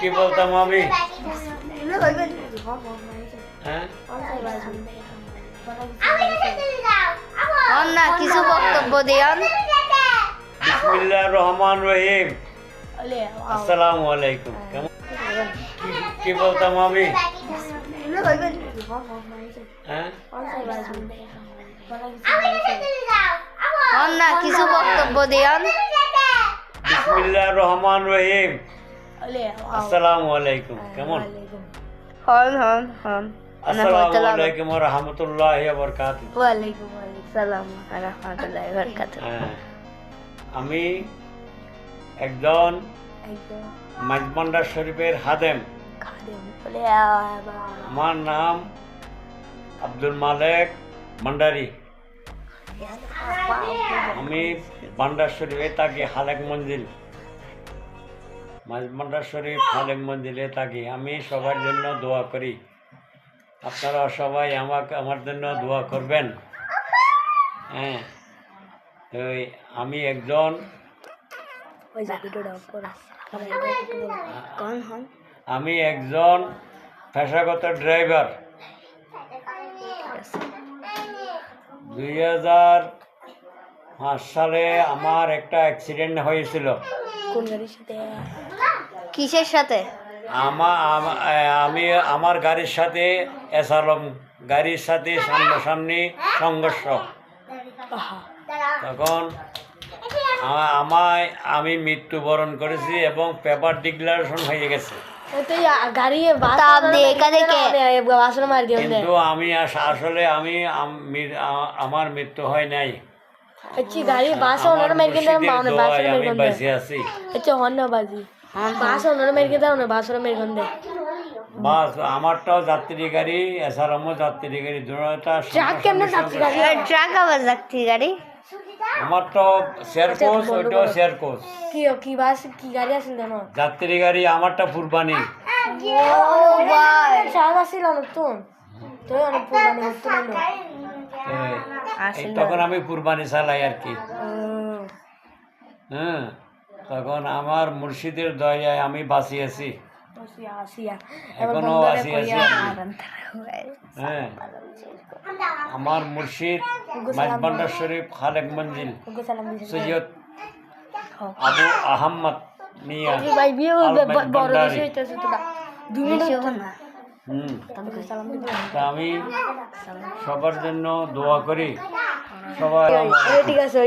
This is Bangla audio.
কি বলতাম আমি? হ্যাঁ, না কিছু বক্তব্য দিয়ান। বিসমিল্লাহির রহমানির রহিম। আসসালামু আলাইকুম। কেমন কি বলতাম আমি? হ্যাঁ, না কিছু বক্তব্য দিয়ান। বিসমিল্লাহির রহমানির রহিম। আসসালামু আলাইকুম। কেমন? হন হন হন। আসসালামু আলাইকুম ওয়া রাহমাতুল্লাহি ওয়া বারাকাতুহু। ওয়ালাইকুম আসসালাম ওয়া রাহমাতুল্লাহি ওয়া বারাকাতুহু। হ্যাঁ, আমি একজন মাইজভান্ডার শরীফের হাদেম। আমার নাম আব্দুল মালেক ভান্ডারী। আমি ভান্ডার শরীফে থাকি, হালেক মঞ্জিল, মাইজভান্ডার শরীফ হালেক মঞ্জিলে থাকি। আমি সবার জন্য দোয়া করি, আপনারা সবাই আমার জন্য দোয়া করবেন। হ্যাঁ, তো আমি একজন পেশাগত ড্রাইভার। 2005 সালে আমার একটা অ্যাক্সিডেন্ট হয়েছিল। কিসের সাথে? আমি আমার গাড়ির সাথে এসালম গাড়ির সাথে সামনাসামনি সংঘর্ষ। তখন আমি মৃত্যুবরণ করেছি এবং পেপার ডিক্লারেশন হয়ে গেছে। কিন্তু আমি আসলে আমার মৃত্যু হয় নাই। আমি বেঁচে আছি। বাস আমারটাও যাত্রী গাড়ি, এসারমও যাত্রী গাড়ি, দুটোটা ট্রাক আবার যাত্রী গাড়ি। আমারটাও শেয়ারকোচ, ওইটাও শেয়ারকোচ। কি বাস কি গাড়ি আছিল জানো? যাত্রী গাড়ি আমারটা কুরবানি। তখন আমি কুরবানি চালাই আর কি। হ্যাঁ, তখন আমার মুর্শিদের দয়ায় আমি বাঁচিয়েছি, এখনো বাঁচিয়েছি। হ্যাঁ, আমার মুর্শিদ মাইজভান্ডার শরীফ হালেক মঞ্জিল সৈয়দ আবু আহমদ মিয়া ভান্ডারী। আমি সবার জন্য দোয়া করি, সবাই ঠিক আছে।